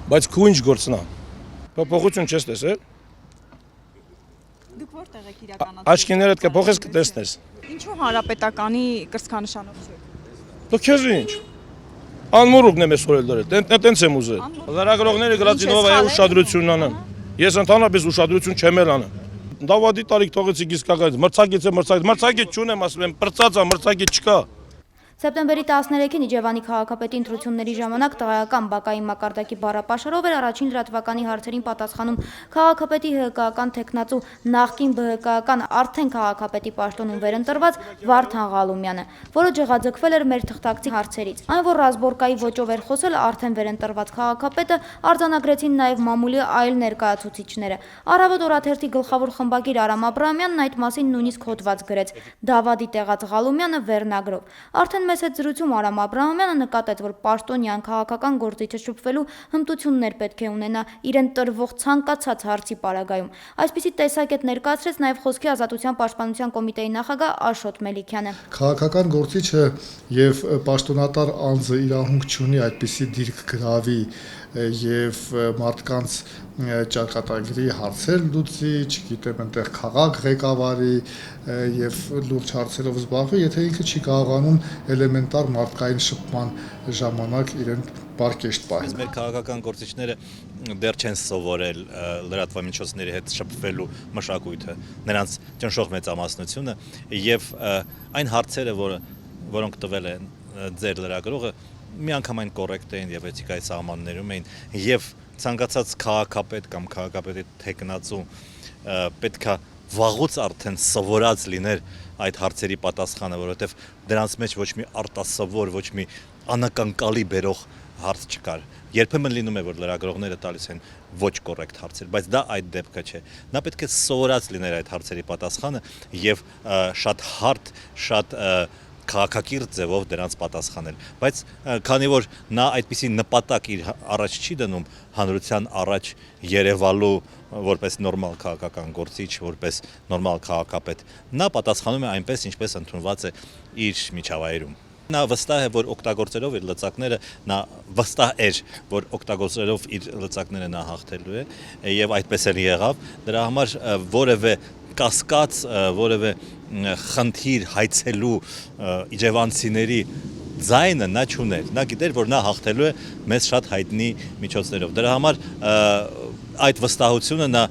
բայց քու ինչ գործնա։ Փոփոխություն չես տեսել։ Դուք որտեղ եք իրականացնում։ Աչքիներդ կփոխես կտեսնես։ Ինչու հանրապետականի կրծքանշանով չեք։ Դու քեզ ինչ։ Անմորուկն եմ այսօր դրել, տենց եմ ուզել։ Լրագրողները գրածինով է ուշադրությունն անեն։ Ես ընդհանրապես ուշադրություն չեմ անում։ Դավադի տարիք թողեցի գիսկակայից, մրցակից չունեմ, ասում եմ, պրծածա, մրցակից չկա։ Սեպտեմբերի 13-ին Իջևանի քաղաքապետի ընտրությունների ժամանակ տղայական բակային մակարդակի բառապաշարով էր առաջին լրատվականի հարցերին պատասխանում քաղաքապետի ՀԿ-ական թեկնածու նախկին ԲՀԿ-ական արդեն քաղաքապետի պաշտոնում վերընտրված Վարդան Ղալումյանը, որը ջղաձգվել էր մեր թղթակցի հարցերից։ Այն, որ ռազմորկայի ոճով էր խոսել արդեն վերընտրված քաղաքապետը, արձանագրեցին նաև մամուլի այլ ներկայացուցիչները։ Առավոտ օրաթերթի գլխավոր խմբագիր Արամ Աբրահամյանն այդ մասին նույնիսկ հոդված գրեց «Դավադի տեղած Ղալումյանը» վերնագրով։ Արդեն մեծ հետ զրույցում Արամ Աբրահամյանը նկատեց, որ պաշտոնյան քաղաքական գործիչը շփվելու հմտություններ պետք է ունենա իրեն տրվող ցանկացած հարցի պարագայում։ Այսպիսի տեսակետ ներկայացրեց նաև Խոսքի ազատության պաշտպանության կոմիտեի նախագահ Աշոտ Մելիքյանը։ Քաղաքական գործիչը եւ պաշտոնատար անձը իրավունք չունի այդպիսի դիրք գրավի եւ մարդկանց ճակատագրի հարցեր լուծի, չգիտեմ, այնտեղ քաղաք ղեկավարի եւ լուրջ հարցերով զբաղվի, եթե ինքը չի կարողանում էլեմենտար մարդկային շփման ժամանակ իրեն պարկեշտ պահել։ Մեր քաղաքական գործիչները դեռ չեն սովորել լրատվամիջոցների հետ շփվելու մշակույթը, նրանց ճնշող մեծամասնությունը եւ այն հարցերը, որոնք տվել են ձեր լրագրողը, միանգամայն կոռեկտ էին եւ էթիկայի սահմաններում էին եւ ցանկացած քաղաքապետ կամ քաղաքապետի թեկնածու պետքա վաղուց արդեն սովորած լիներ այդ հարցերի պատասխանը, որովհետեւ դրանց մեջ ոչ մի արտասովոր, ոչ մի անակնկալի բերող հարց չկար։ Երբեմն լինում է, որ լրագրողները տալիս են ոչ կոռեկտ հարցեր, բայց դա այդ դեպքը չէ։ Նա պետք է սովորած լիներ այդ հարցերի պատասխանը եւ շատ հարթ, շատ քաղաքակիրթ ձևով դրանց պատասխանել, բայց քանի որ նա այդպիսի նպատակ իր առաջ չի դնում հանրության առաջ երևալու որպես նորմալ քաղաքական գործիչ, որպես նորմալ քաղաքապետ, նա պատասխանում է այնպես, ինչպես ընդունված է իր միջավայրում։ Նա վստահ է, որ օգտագործելով իր լծակները, նա վստահ էր, որ օգտագործելով իր լծակները նա հաղթելու է եւ այդպես էլ եղավ։ Դրա համար որևէ կասկած, որևէ խնդիր հայցելու իջևանցիների ձայնը նա չուներ։ Նա գիտեր, որ նա հաղթելու է մեզ շատ հայտնի միջոցներով։ Դրա համար այդ վստահությունը նա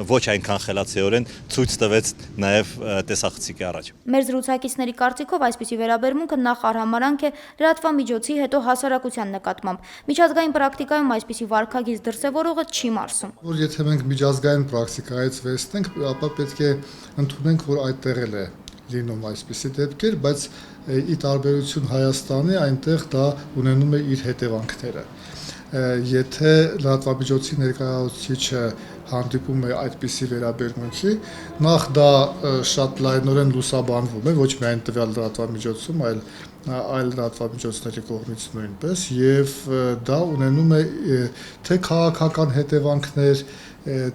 ոչ այնքան խելացիորեն ցույց տվեց նաև տեսախցիկի առաջ։ Մեր զրուցակիցների կարծիքով այսպիսի վերաբերմունքը նախ արհամարանք է լրատվամիջոցի, հետո հասարակության նկատմամբ։ Միջազգային պրակտիկայում այսպիսի վարքագիծ դրսևորողը չի մարսում։ Որ եթե մենք միջազգային պրակտիկայից վերցնենք, ապա պետք է ընդունենք, որ այդտեղ էլ է լինում այսպիսի դեպքեր, բայց ի տարբերություն Հայաստանի, այնտեղ դա ունենում է իր հետևանքները։ Եթե լրատվամիջոցի ներկայացուցիչը հանդիպում է այդպիսի վերաբերմունքի, նախ դա շատ լայնորեն լուսաբանվում է, ոչ միայն տվյալ լրատվամիջոցում, այլ լրատվամիջոցների կողմից նույնպես, եւ դա ունենում է թե քաղաքական հետևանքներ,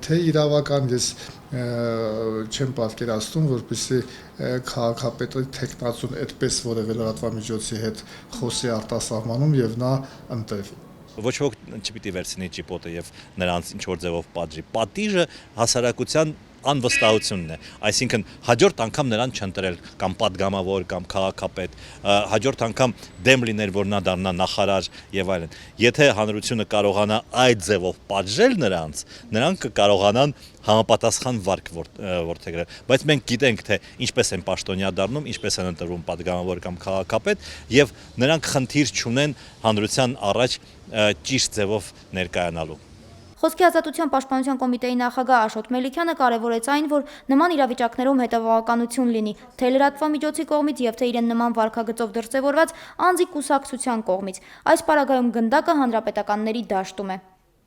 թե իրավական, ես չեմ պատկերացնում, որպեսզի քաղաքապետի թեկնածուն այդպես որևէ լրատվամիջոցի հետ խոսի արտասահմանում եւ նա ընտրվի։ Ոչ ոք չպիտի վերցնի ճիպոտը եւ նրանց ինչ որ ձևով պատժի։ Պատիժը հասարակության անվստահությունն է, այսինքն հաջորդ անգամ նրան չընտրել կամ падգամավոր կամ քաղաքապետ, հաջորդ անգամ դեմ լիներ, որ նա դառնա նախարար եւ այլն։ Եթե հանրությունը կարողանա այդ ձևով պատժել նրանք կկարողանան համապատասխան վարք որդեգրել, բայց մենք գիտենք, թե ինչպես են պաշտոնյա դառնում, ինչպես են ընտրվում падգամավոր կամ քաղաքապետ եւ նրանք խնդիր չունեն հանրության առաջ ճիշտ ձևով ներկայանալու։ Խոսքի ազատության պաշտպանության կոմիտեի նախագահ Աշոտ Մելիքյանը կարևորեց այն, որ նման իրավիճակներում հետևողականություն լինի թե լրատվամիջոցի կողմից եւ թե իրեն նման վարքագծով դրսեւորված անձի կուսակցության կողմից։ Այս պարագայում գնդակը հանրապետականների դաշտում է։